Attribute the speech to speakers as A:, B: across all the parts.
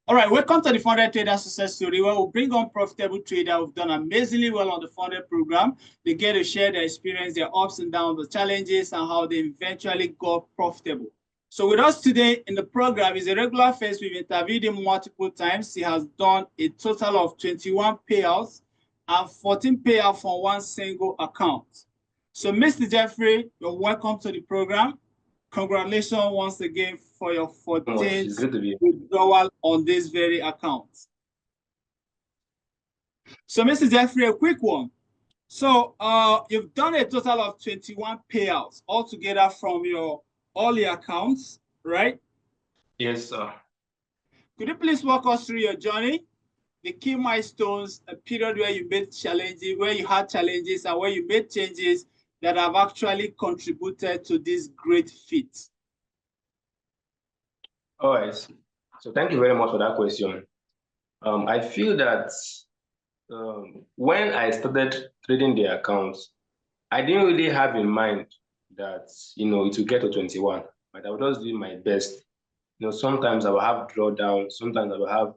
A: All right, welcome to the Funded Trader Success Story, where we bring on profitable traders who've done amazingly well on the Funded program. They get to share their experience, their ups and downs, the challenges, and how they eventually got profitable. So with us today in the program is a regular face. We've interviewed him multiple times. He has done a total of 21 payouts and 14 payouts from one single account. So Mr. Geoffrey, you're welcome to the program. Congratulations once again for your 14th withdrawal on this very account. So, Mr. Geoffrey, a quick one. So, you've done a total of 21 payouts altogether from all your accounts, right?
B: Yes, sir.
A: Could you please walk us through your journey, the key milestones, a period where you made challenges, where you had challenges, and where you made changes that have actually contributed to this great feat?
B: All right. So thank you very much for that question. I feel that when I started trading the accounts, I didn't really have in mind that, it will get to 21, but I was just doing my best. Sometimes I will have drawdowns, sometimes I will have,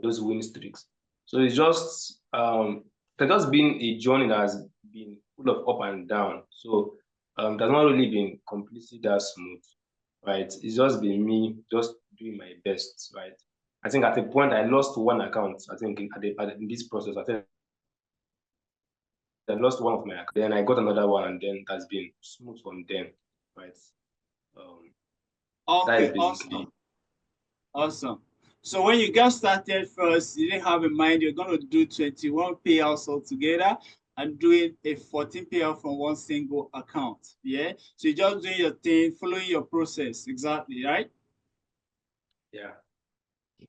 B: those win streaks. So it's just been a journey that has been full of up and down. So it has not really been completely that smooth, right? It's just been me just doing my best, right? I think at a point I lost one account. I think in this process, I think I lost one of my accounts. Then I got another one, and then that's been smooth from then, right?
A: Okay, awesome. So when you got started first, you didn't have in mind you're going to do 21 payouts altogether and doing a 14 payout from one single account. Yeah. So you're just doing your thing, following your process. Exactly, right?
B: Yeah.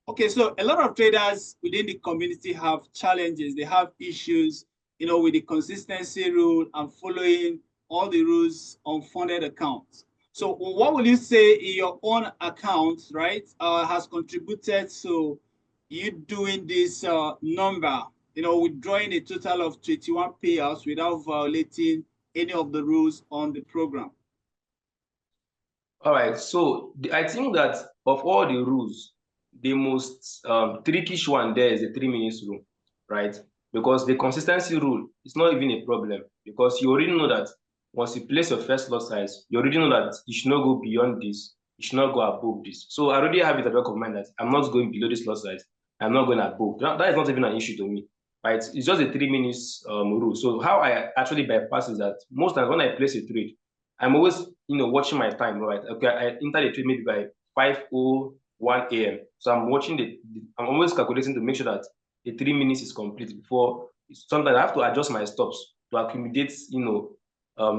A: Okay, so a lot of traders within the community have challenges. They have issues, with the consistency rule and following all the rules on funded accounts. So what will you say in your own account, right, has contributed to you doing this number, withdrawing a total of 21 payouts without violating any of the rules on the program?
B: All right. So I think that of all the rules, the most trickish one there is the 3 minutes rule, right? Because the consistency rule is not even a problem because you already know that once you place your first lot size, you already know that you should not go beyond this, you should not go above this. So I already have it at the back of mind that I'm not going below this lot size, I'm not going above. That is not even an issue to me, right? It's just a 3 minutes rule. So how I actually bypass is that most times when I place a trade, I'm always, watching my time, right? Okay, I enter the trade maybe by 5:01 a.m. So I'm watching I'm always calculating to make sure that the 3 minutes is complete before. Sometimes I have to adjust my stops to accommodate,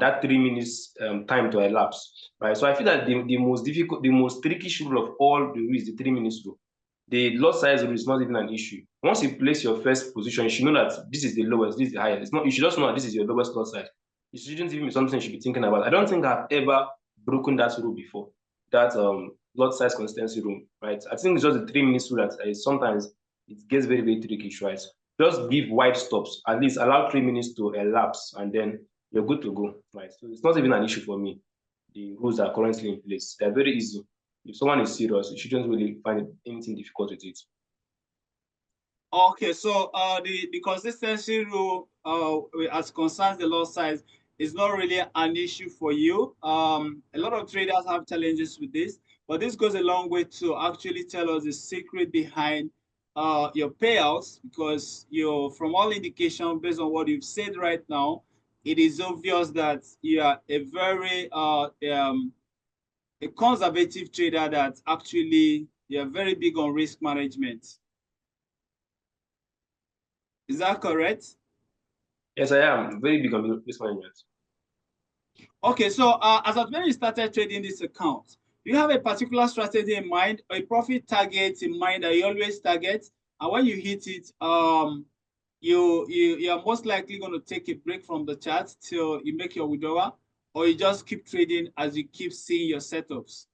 B: that 3 minutes time to elapse, right? So I feel that the most difficult, the most tricky rule of all the rules, the 3 minutes rule. The lot size rule is not even an issue. Once you place your first position, you should know that this is the lowest, this is the highest. It's not. You should just know that this is your lowest lot size. It shouldn't even be something you should be thinking about. I don't think I've ever broken that rule before. That lot size consistency rule, right? I think it's just the 3 minutes rule that sometimes it gets very, very tricky, right? Just give wide stops, at least allow 3 minutes to elapse, and then you're good to go, right? So it's not even an issue for me. The rules are currently in place. They're very easy. If someone is serious, you shouldn't really find anything difficult with it.
A: Okay, so the consistency rule as concerns the lot size is not really an issue for you. A lot of traders have challenges with this, but this goes a long way to actually tell us the secret behind your payouts, because from all indication based on what you've said right now, it is obvious that you are a very a conservative trader, that actually you're very big on risk management. Is that correct?
B: Yes, I am very big on risk management.
A: Okay, so as of when you started trading this account, do you have a particular strategy in mind, or a profit target in mind that you always target? And when you hit it, you're most likely going to take a break from the chart till you make your withdrawal, or you just keep trading as you keep seeing your setups?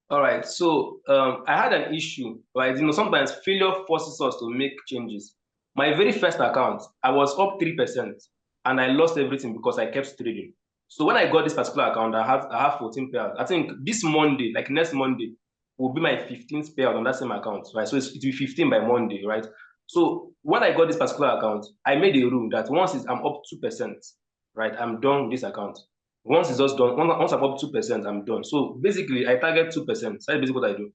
B: All right, so I had an issue, right? Sometimes failure forces us to make changes. My very first account, I was up 3% and I lost everything because I kept trading. So when I got this particular account, I have 14 pairs. I think this Monday, like next Monday, will be my 15th payout on that same account, right? So it will be 15 by Monday, right? So when I got this particular account, I made a rule that once I'm up 2%, right, I'm done with this account. Once it's just done, once I'm up 2%, I'm done. So basically, I target 2%. That's basically what I do,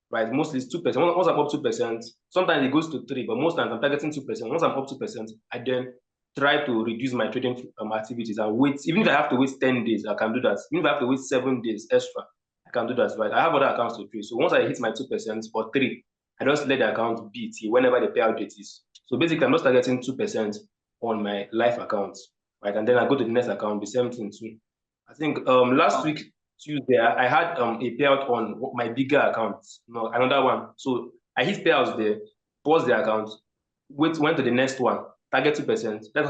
B: right? Mostly it's 2%. Once I'm up 2%, sometimes it goes to 3%, but most times I'm targeting 2%. Once I'm up 2%, I then try to reduce my trading activities and wait. Even if I have to wait 10 days, I can do that. Even if I have to wait 7 days extra, I can do that, right? I have other accounts to trade. So once I hit my 2% or 3%, I just let the account be till whenever the payout date is. So basically, I'm just targeting 2% on my live account, right? And then I go to the next account, the same thing too. I think last week, Tuesday, I had a payout on my bigger account, another one. So I hit payouts there, pause the account, went to the next one, target 2%. That's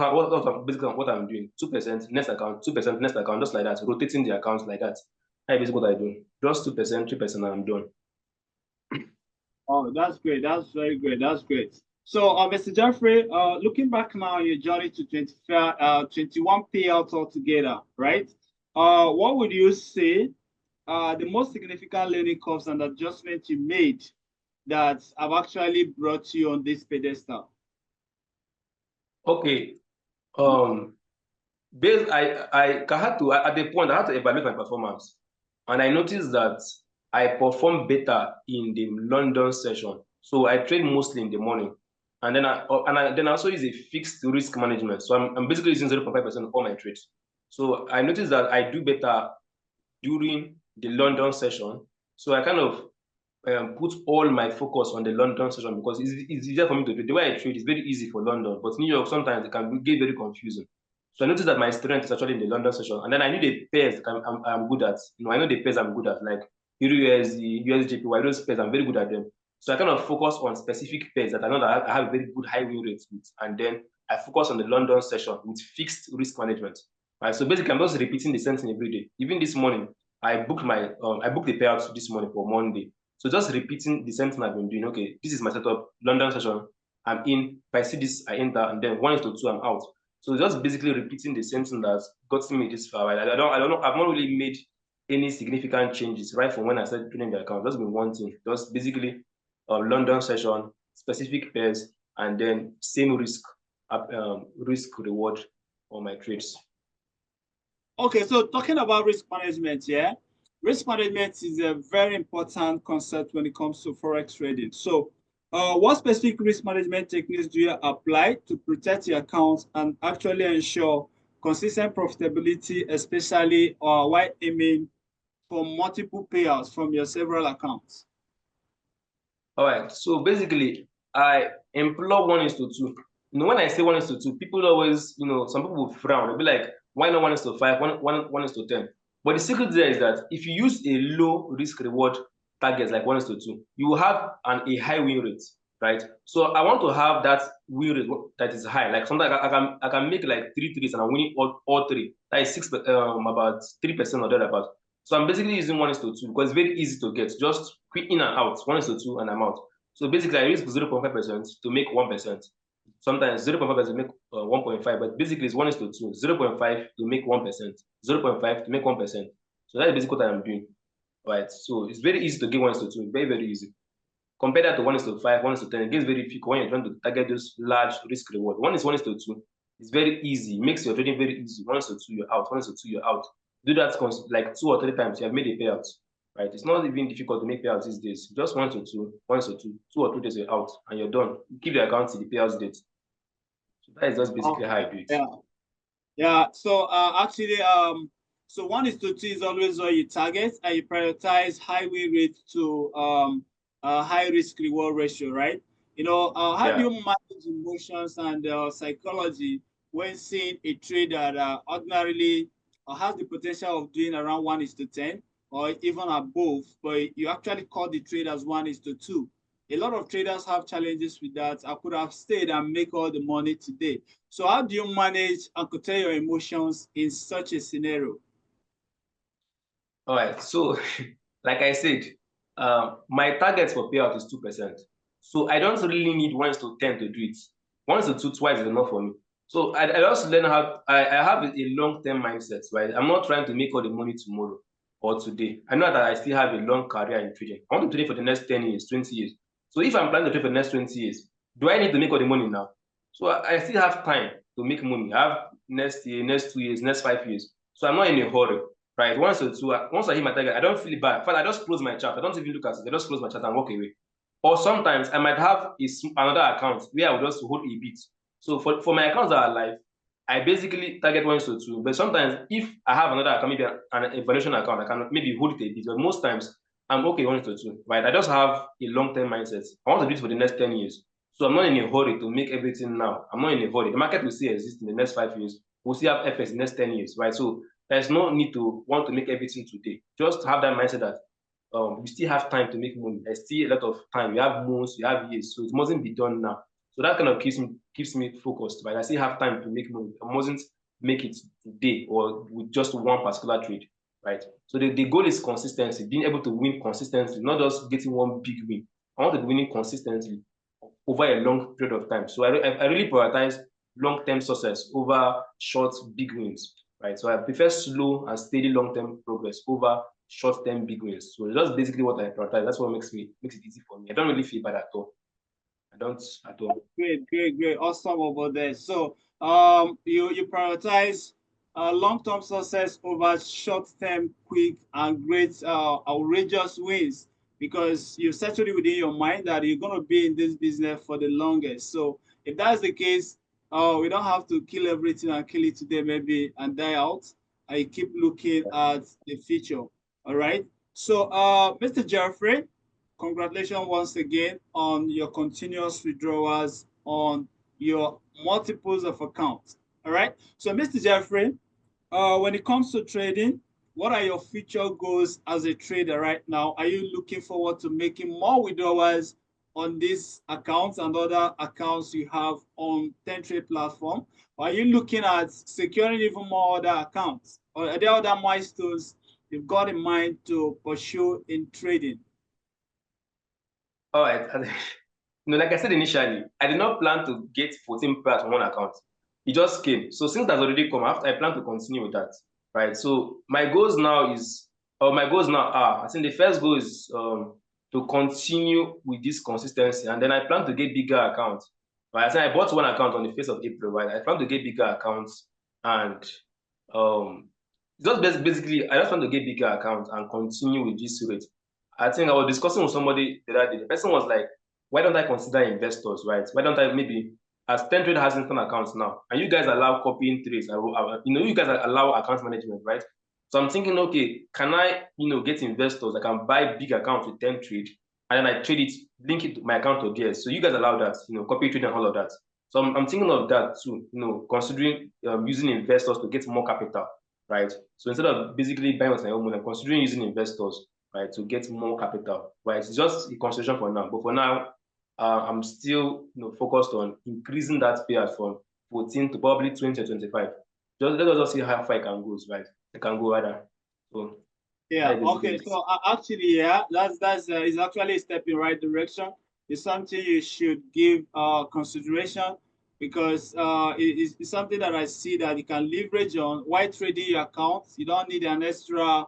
B: basically what I'm doing. 2%, next account, 2%, next account, just like that, rotating the accounts like that. That's basically what I do. Just 2%, 3%, and I'm done.
A: Oh, that's great. That's very great. That's great. So, Mr. Geoffrey, looking back now on your journey to 21 payouts altogether, right? What would you say the most significant learning curves and adjustments you made that have actually brought you on this pedestal?
B: Okay. I had to, at the point, I had to evaluate my performance. And I noticed that I performed better in the London session. So I trade mostly in the morning. And then I also use a fixed risk management. So I'm basically using 0.5% of all my trades. So I noticed that I do better during the London session. So I kind of put all my focus on the London session because it's easier for me to trade. The way I trade is very easy for London, but New York sometimes it can get very confusing. So I noticed that my strength is actually in the London session. And then I knew the pairs I'm good at. I know the pairs I'm good at, like Euro USD, USJPY, those pairs, I'm very good at them. So I kind of focus on specific pairs that I know that I have a very good high win rates with. And then I focus on the London session with fixed risk management. Right? So basically, I'm just repeating the same thing every day. Even this morning, I booked the payouts this morning for Monday. So just repeating the same thing I've been doing. Okay, this is my setup, London session. I'm in. If I see this, I enter, and then 1:2, I'm out. So just basically repeating the same thing that's gotten me this far. Right? I don't know. I've not really made any significant changes right from when I started trading the account. Just been one thing. Just basically London session, specific pairs, and then same risk reward on my trades.
A: Okay, so talking about risk management, yeah, risk management is a very important concept when it comes to forex trading. So, what specific risk management techniques do you apply to protect your accounts and actually ensure consistent profitability, especially while aiming for multiple payouts from your several accounts?
B: All right. So basically, I employ 1:2. When I say 1:2, people always, some people will frown. They'll be like, why not 1:5, 1:10? But the secret there is that if you use a low risk reward target like 1:2, you will have a high win rate, right? So I want to have that win rate that is high. Like sometimes I can make like 3 and I'm winning all three. That is about 3% or thereabout. So I'm basically using 1:2 because it's very easy to get. Just quick in and out, 1:2, and I'm out. So basically, I risk 0.5% to make 1%. Sometimes 0.5% to make 1.5, but basically it's 1:2, 0.5 to make 1%, 0.5 to make 1%. So that's basically what I'm doing, right? So it's very easy to get 1:2, very, very easy. Compare that to 1:5, 1:10, it gets very difficult when you're trying to target those large risk reward. 1:2. It's very easy, it makes your trading very easy. 1:2, you're out, 1:2, you're out. Do that like 2 or 3 times, you have made a payout, right? It's not even difficult to make payouts these days. Just 1:2, 1:2, 2 or 3 days, you're out, and you're done. You keep the account to the payouts date. So that is just basically how I do it.
A: Yeah. Yeah. So actually, so 1:2 is always what you target, and you prioritize high win rate to high risk reward ratio, right? How do you manage emotions and psychology when seeing a trade that ordinarily has the potential of doing around 1:10 or even above, but you actually call the trade as 1:2? A lot of traders have challenges with that. I could have stayed and make all the money today. So how do you manage and control your emotions in such a scenario?
B: All right. So, like I said, my target for payout is 2%. So I don't really need 1:10 to do it. 1:2 twice is enough for me. So I also learn how I have a long-term mindset, right? I'm not trying to make all the money tomorrow. or today. I know that I still have a long career in trading. I want to trade for the next 10 years, 20 years. So if I'm planning to trade for the next 20 years, do I need to make all the money now? So I still have time to make money. I have next year, next 2 years, next 5 years. So I'm not in a hurry, right? Once I hit my target, I don't feel bad. In fact, I just close my chart. I don't even look at it. I just close my chart and walk away. Or sometimes I might have another account where I will just hold a bit. So for my accounts that are live, I basically target 1:2. But sometimes if I have another account, maybe an evaluation account, I can maybe hold it a bit. But most times I'm okay 1:2, right? I just have a long-term mindset. I want to do it for the next 10 years. So I'm not in a hurry to make everything now. I'm not in a hurry. The market will still exist in the next 5 years. We'll still have FX in the next 10 years, right? So there's no need to want to make everything today. Just have that mindset that we still have time to make money. There's still a lot of time. We have months, we have years, so it mustn't be done now. So that kind of keeps me focused, right? I still have time to make money. I mustn't make it today or with just one particular trade, right? So the goal is consistency, being able to win consistently, not just getting one big win. I want to be winning consistently over a long period of time. So I really prioritize long-term success over short big wins, right? So I prefer slow and steady long-term progress over short-term big wins. So that's basically what I prioritize. That's what makes it easy for me. I don't really feel bad at all. I don't at all.
A: Great. Awesome over there. So you prioritize long-term success over short-term, quick, and great outrageous wins because you settled it within your mind that you're going to be in this business for the longest. So if that's the case, we don't have to kill everything and kill it today, maybe, and die out. I keep looking at the future. All right. So, Mr. Geoffrey, congratulations once again on your continuous withdrawals on your multiples of accounts. All right. So, Mr. Geoffrey, when it comes to trading, what are your future goals as a trader right now? Are you looking forward to making more withdrawals on these accounts and other accounts you have on TenTrade platform? Or are you looking at securing even more other accounts? Or are there other milestones you've got in mind to pursue in trading?
B: All right. Like I said initially, I did not plan to get 14 pairs on one account. It just came. So since that's already come, I plan to continue with that. Right. So my goals now are, I think the first goal is to continue with this consistency. And then I plan to get bigger accounts. Right. I think I bought one account on the 1st of April, right? I plan to get bigger accounts and um basically I just want to get bigger accounts and continue with this rate. I think I was discussing with somebody the other day. The person was like, why don't I consider investors, right? Why don't I maybe, as TenTrade has instant accounts now, and you guys allow copying trades, you guys allow account management, right? So I'm thinking, okay, can I, get investors that can buy big accounts with TenTrade, and then I trade it, link it to my account to theirs. So you guys allow that, copy trade and all of that. So I'm thinking of that too, considering using investors to get more capital, right? So instead of basically buying with my own money, I'm considering using investors, right, to get more capital, right? It's just a consideration for now, but for now, I'm still focused on increasing that payout from 14 to probably 20 or 25. Let us just see how far I can go, right? I can go rather. So
A: yeah, okay. So actually, yeah, that's is actually a step in right direction. It's something you should give consideration because it's something that I see that you can leverage on while trading your accounts. You don't need an extra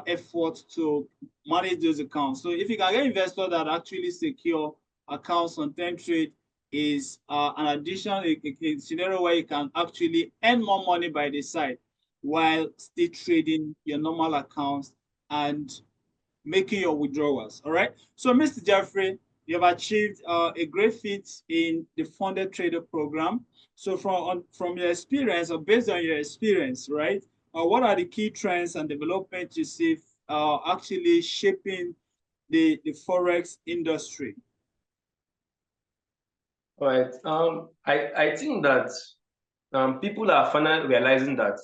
A: effort to manage those accounts. So if you can get investors that actually secure accounts on TenTrade is an addition, a scenario where you can actually earn more money by the side while still trading your normal accounts and making your withdrawals. All right. So, Mr. Geoffrey, you have achieved a great feat in the funded trader program. So, from your experience or based on your experience, right? What are the key trends and developments you see actually shaping the forex industry?
B: all right. I think that people are finally realizing that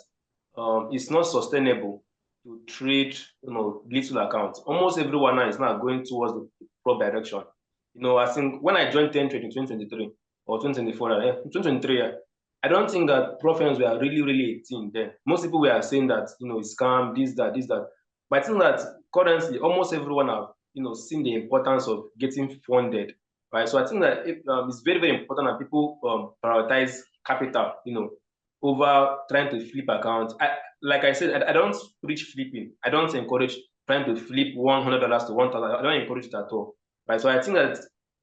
B: it's not sustainable to trade, little accounts. Almost everyone now is now going towards the prop direction. I think when I joined TenTrade in 2023 or 2024, 2023, I don't think that prop firms were really, really a thing then. Most people were saying that, it's scam, this, that, this, that. But I think that currently almost everyone have, seen the importance of getting funded, right? So I think that it's very, very important that people prioritize capital, over trying to flip accounts. Like I said, I don't preach flipping. I don't encourage trying to flip $100 to 1,000. I don't encourage it at all. Right. So I think that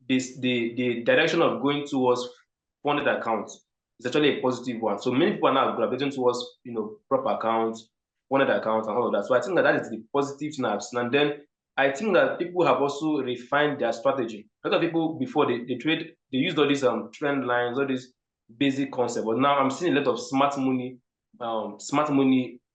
B: the direction of going towards funded accounts is actually a positive one. So many people are now gravitating towards proper accounts, funded accounts, and all of that. So I think that that is the positive thing I've seen. And then I think that people have also refined their strategy. A lot of people before they trade, they used all these trend lines, all these basic concept. But now I'm seeing a lot of smart money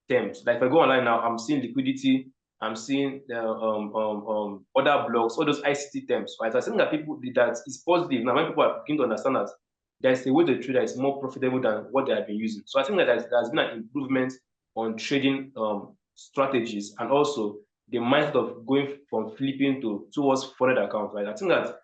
B: terms. Like if I go online now, I'm seeing liquidity, I'm seeing other blocks, all those ICT terms, right? So I think that people that is positive. Now when people are beginning to understand that there's a way to trade that is more profitable than what they have been using. So I think that there's been an improvement on trading strategies, and also the mindset of going from flipping towards funded accounts, right? I think that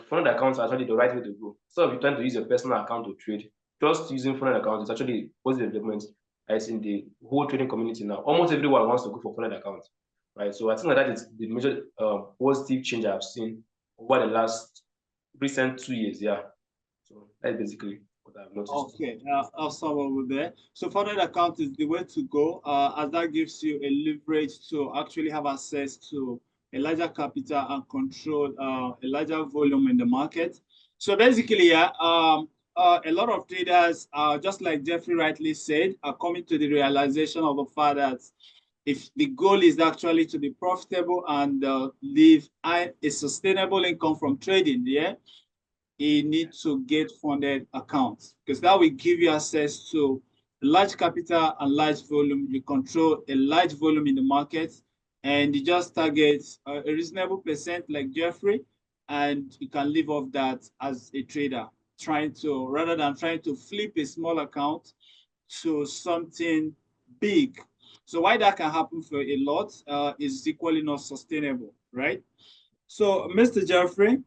B: funded accounts are actually the right way to go. Instead of you trying to use your personal account to trade, just using funded accounts is actually a positive development as in the whole trading community now. Almost everyone wants to go for funded accounts, right? So I think that is the major positive change I've seen over the last recent 2 years. Yeah. So that's basically what I've noticed.
A: Okay, I'll start over there. So funded account is the way to go, as that gives you a leverage to actually have access to a larger capital and control a larger volume in the market. So basically, yeah, a lot of traders, just like Geoffrey rightly said, are coming to the realization of the fact that if the goal is actually to be profitable and live a sustainable income from trading, yeah, you need to get funded accounts, because that will give you access to large capital and large volume. You control a large volume in the market, and you just target a reasonable percent like Geoffrey, and you can live off that as a trader, rather than trying to flip a small account to something big. So why that can happen for a lot is equally not sustainable, right? So, Mr. Geoffrey,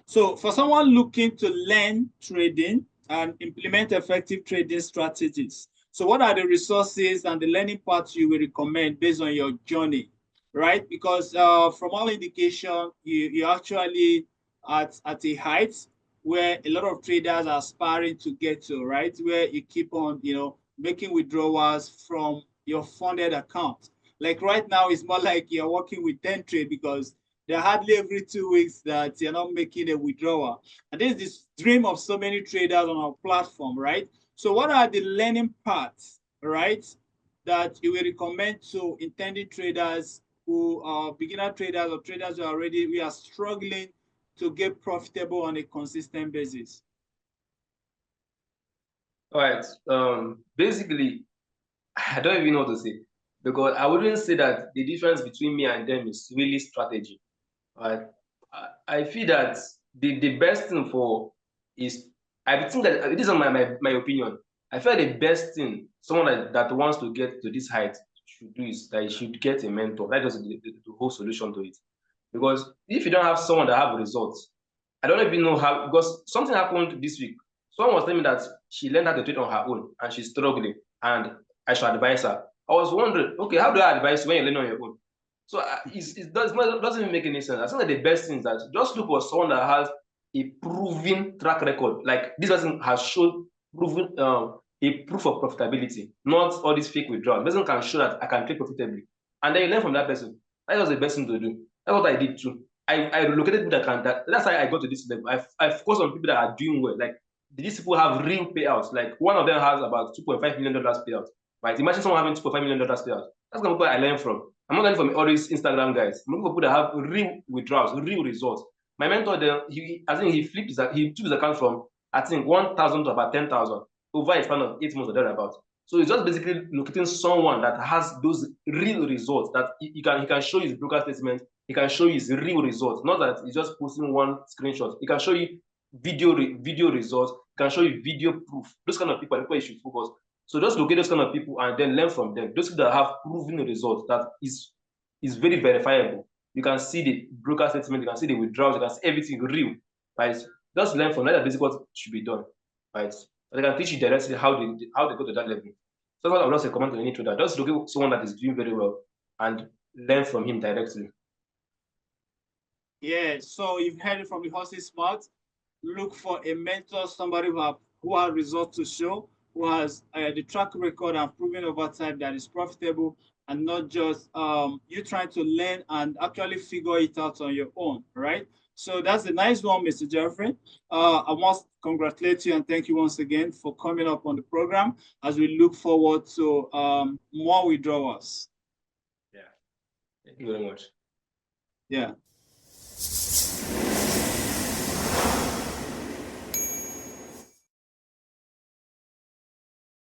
A: so for someone looking to learn trading and implement effective trading strategies, so what are the resources and the learning paths you will recommend based on your journey, right? Because from all indication, you're actually at a height where a lot of traders are aspiring to get to, right? Where you keep on, making withdrawals from your funded account. Like right now, it's more like you're working with TenTrade, because they're hardly every 2 weeks that you're not making a withdrawal. And this is the dream of so many traders on our platform, right? So what are the learning paths, right, that you will recommend to intending traders who are beginner traders or traders who we are struggling to get profitable on a consistent basis?
B: All right. Basically, I don't even know what to say, because I wouldn't say that the difference between me and them is really strategy. Right? I feel that the best thing for is, I think that it is on my opinion. I feel the best thing someone that wants to get to this height should do is that he should get a mentor. That is the whole solution to it. Because if you don't have someone that have results, I don't even know how, because something happened this week. Someone was telling me that she learned how to trade on her own and she's struggling, and I should advise her. I was wondering, okay, how do I advise when you're learning on your own? So it doesn't even make any sense. I think that the best thing is that just look for someone that has a proven track record. Like this person has shown proven a proof of profitability, not all these fake withdrawals. The person can show that I can trade profitably, and then you learn from that person. That was the best thing to do. That's what I did too. I relocated people that can. That's how I got to this level. I focus on people that are doing well. Like these people have real payouts. Like one of them has about $2.5 million payout. Right? Imagine someone having $2.5 million payout. That's the people I learn from. I'm not learning from all these Instagram guys. I'm looking for people that have real withdrawals, real results. My mentor, I think he took his account from, I think, 1,000 to about 10,000 over a span of 8 months or thereabout. So it's just basically locating someone that has those real results, that he can show you his broker statement, he can show you his real results, not that he's just posting one screenshot. He can show you video results, he can show you video proof. Those kind of people are people you should focus. So just locate those kind of people and then learn from them. Those people that have proven results that is very verifiable. You can see the broker statement, you can see the withdrawals, you can see everything real, right? Just learn from that. That's basically what should be done, right? So they can teach you directly how they go to that level. So what I would also recommend to any trader, just look at someone that is doing very well and learn from him directly.
A: Yeah, so you've heard it from the horse's mouth. look for a mentor, somebody who has results to show, who has the track record and proven over time that is profitable, and not just you trying to learn and actually figure it out on your own, right? So that's a nice one, Mr. Geoffrey. I must congratulate you and thank you once again for coming up on the program as we look forward to more withdrawals.
B: Yeah, thank you very much.
A: Yeah.